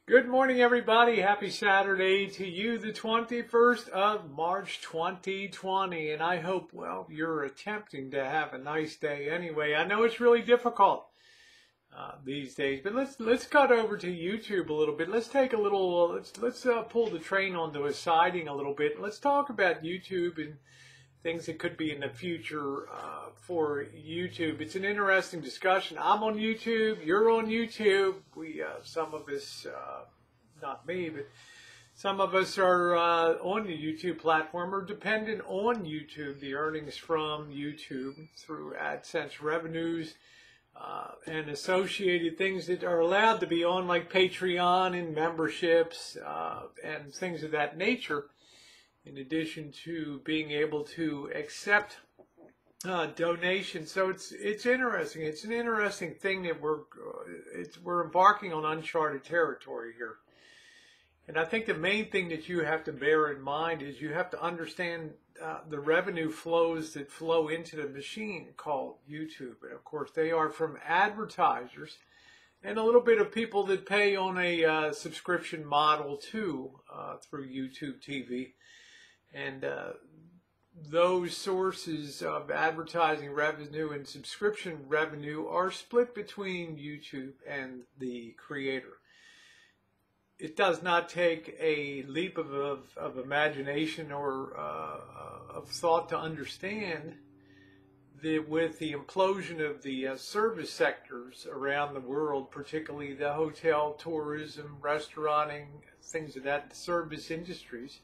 Good morning, everybody. Happy Saturday to you, the 21st of March, 2020. And I hope, well, you're attempting to have a nice day anyway. I know it's really difficult these days, but let's cut over to YouTube a little bit. Let's take a little, let's pull the train onto a siding a little bit. Let's talk about YouTube and things that could be in the future for YouTube. It's an interesting discussion. I'm on YouTube. You're on YouTube. Some of us, not me, but some of us are on the YouTube platform or dependent on YouTube, the earnings from YouTube through AdSense revenues and associated things that are allowed to be on, like Patreon and memberships and things of that nature, in addition to being able to accept donations. So it's interesting. It's an interesting thing that we're embarking on uncharted territory here. And I think the main thing that you have to bear in mind is you have to understand the revenue flows that flow into the machine called YouTube. And of course, they are from advertisers and a little bit of people that pay on a subscription model too through YouTube TV. And those sources of advertising revenue and subscription revenue are split between YouTube and the creator. It does not take a leap of imagination or of thought to understand that with the implosion of the service sectors around the world, particularly the hotel, tourism, restauranting, things of that, service industries,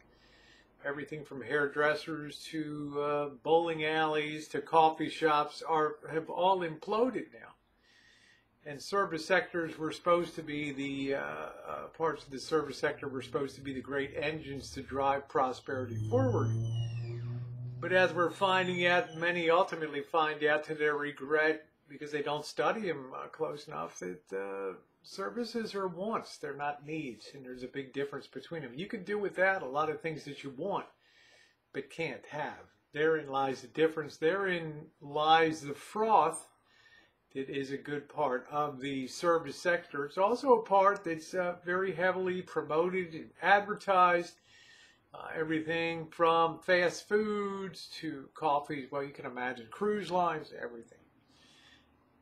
everything from hairdressers to bowling alleys to coffee shops have all imploded now. And service sectors were supposed to be the parts of the service sector were supposed to be the great engines to drive prosperity forward. But as we're finding out, many ultimately find out to their regret, because they don't study them close enough, that services are wants, they're not needs, and there's a big difference between them. You can do without a lot of things that you want, but can't have. Therein lies the difference. Therein lies the froth that is a good part of the service sector. It's also a part that's very heavily promoted and advertised. Everything from fast foods to coffees, well, you can imagine cruise lines, everything.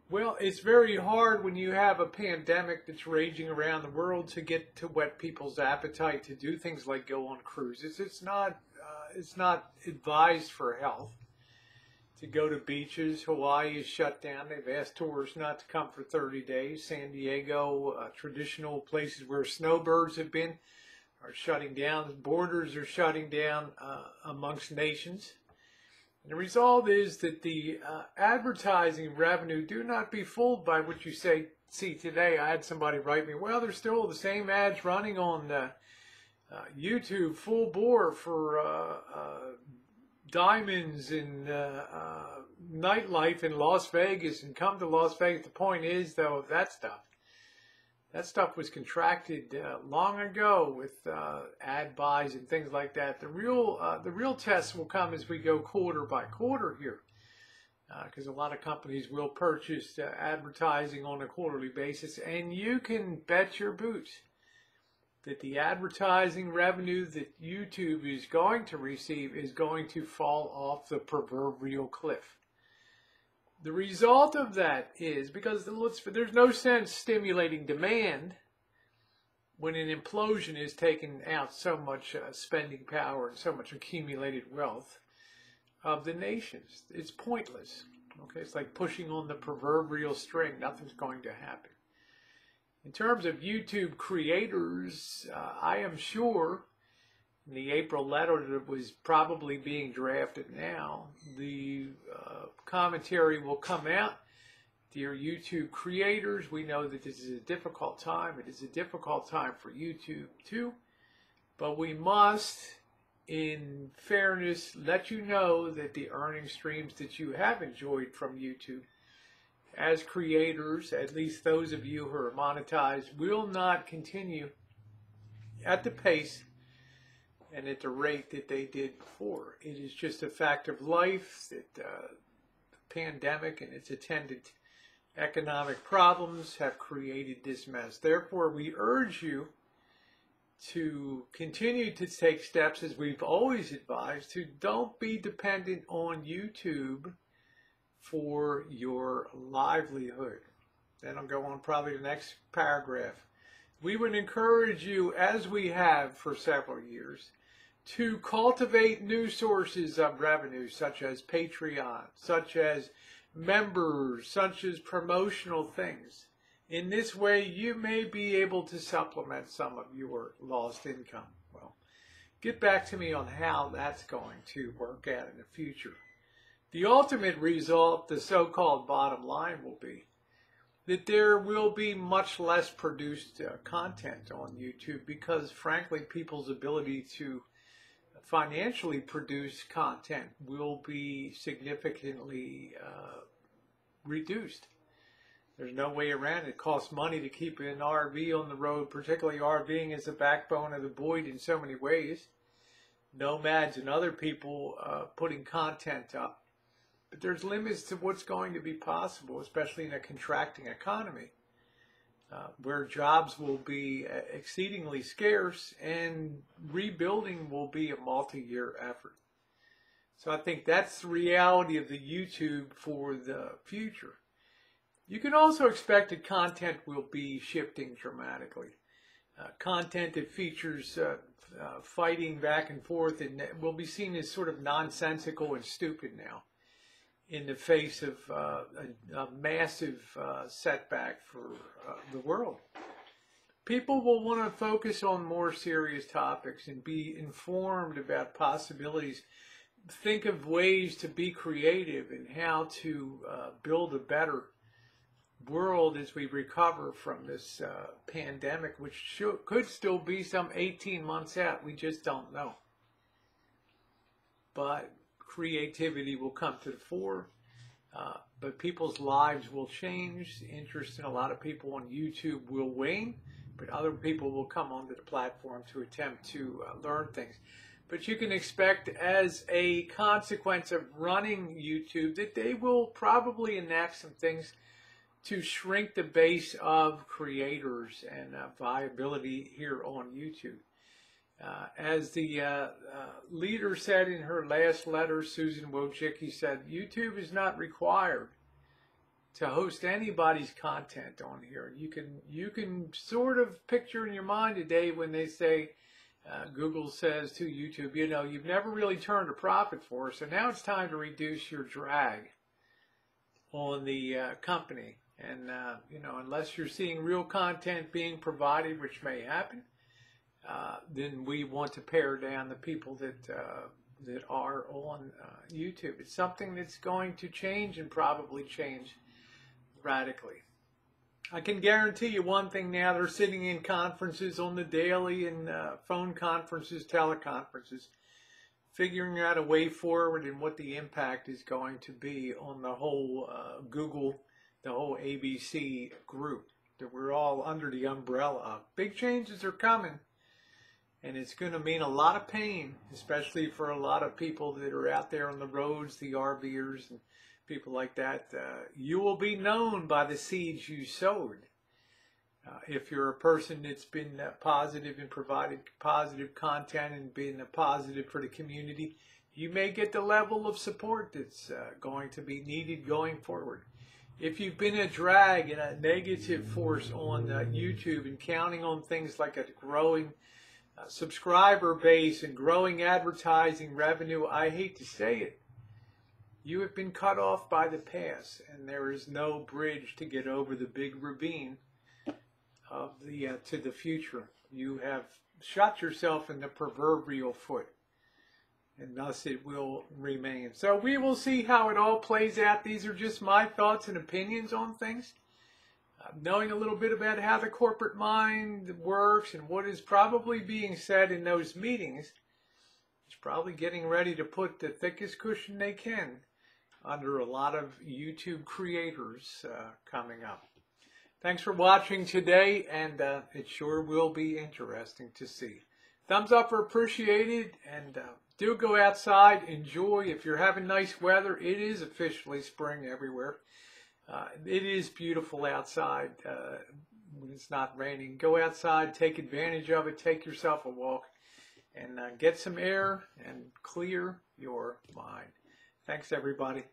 Well, it's very hard when you have a pandemic that's raging around the world to get to whet people's appetite to do things like go on cruises. It's not advised for health to go to beaches. Hawaii is shut down. They've asked tourists not to come for 30 days. San Diego, traditional places where snowbirds have been, are shutting down. Borders are shutting down amongst nations. And the result is that the advertising revenue, do not be fooled by what you see today. I had somebody write me, well, there's still the same ads running on YouTube full bore for diamonds and nightlife in Las Vegas, and come to Las Vegas. The point is, though, that stuff was contracted long ago with ad buys and things like that. The real test will come as we go quarter by quarter here, because a lot of companies will purchase advertising on a quarterly basis, and you can bet your boots that the advertising revenue that YouTube is going to receive is going to fall off the proverbial cliff. The result of that is, because there's no sense stimulating demand when an implosion is taking out so much spending power and so much accumulated wealth of the nations. It's pointless. Okay, it's like pushing on the proverbial string. Nothing's going to happen. In terms of YouTube creators, I am sure in the April letter that was probably being drafted now, the commentary will come out. Dear YouTube creators, we know that this is a difficult time. It is a difficult time for YouTube too. But we must, in fairness, let you know that the earning streams that you have enjoyed from YouTube as creators, at least those of you who are monetized, will not continue at the pace and at the rate that they did before. It is just a fact of life that the pandemic and its attendant economic problems have created this mess. Therefore, we urge you to continue to take steps, as we've always advised, to don't be dependent on YouTube for your livelihood. Then I'll go on probably the next paragraph. We would encourage you, as we have for several years, to cultivate new sources of revenue, such as Patreon, such as members, such as promotional things. In this way, you may be able to supplement some of your lost income. Well, get back to me on how that's going to work out in the future. The ultimate result, the so-called bottom line, will be that there will be much less produced content on YouTube because, frankly, people's ability to financially produce content will be significantly reduced. There's no way around it. It costs money to keep an RV on the road, particularly RVing is the backbone of the void in so many ways. Nomads and other people putting content up. But there's limits to what's going to be possible, especially in a contracting economy, where jobs will be exceedingly scarce and rebuilding will be a multi-year effort. So I think that's the reality of the YouTube for the future. You can also expect that content will be shifting dramatically. Content that features fighting back and forth and will be seen as sort of nonsensical and stupid now, in the face of a massive setback for the world. People will want to focus on more serious topics and be informed about possibilities. Think of ways to be creative and how to build a better world as we recover from this pandemic, which could still be some 18 months out. We just don't know. But creativity will come to the fore, but people's lives will change. Interest in a lot of people on YouTube will wane, but other people will come onto the platform to attempt to learn things. But you can expect, as a consequence of running YouTube, that they will probably enact some things to shrink the base of creators and viability here on YouTube. As the leader said in her last letter, Susan Wojcicki said, YouTube is not required to host anybody's content on here. You can sort of picture in your mind today when they say, Google says to YouTube, you know, you've never really turned a profit for us, so now it's time to reduce your drag on the company. And, you know, unless you're seeing real content being provided, which may happen, then we want to pare down the people that are on YouTube. It's something that's going to change and probably change radically. I can guarantee you one thing now, they're sitting in conferences on the daily and phone conferences, teleconferences, figuring out a way forward and what the impact is going to be on the whole Google, the whole ABC group that we're all under the umbrella of. Big changes are coming, and it's going to mean a lot of pain, especially for a lot of people that are out there on the roads, the RVers and people like that. You will be known by the seeds you sowed. If you're a person that's been positive and provided positive content and been positive for the community, you may get the level of support that's going to be needed going forward. If you've been a drag and a negative force on YouTube and counting on things like a growing subscriber base and growing advertising revenue, I hate to say it, you have been cut off by the past, and there is no bridge to get over the big ravine of the to the future. You have shot yourself in the proverbial foot, and thus it will remain. So we will see how it all plays out. These are just my thoughts and opinions on things. Knowing a little bit about how the corporate mind works and what is probably being said in those meetings, it's probably getting ready to put the thickest cushion they can under a lot of YouTube creators coming up. Thanks for watching today, and it sure will be interesting to see. Thumbs up are appreciated, and do go outside, enjoy. If you're having nice weather, it is officially spring everywhere. It is beautiful outside. when it's not raining. Go outside, take advantage of it, take yourself a walk, and get some air and clear your mind. Thanks, everybody.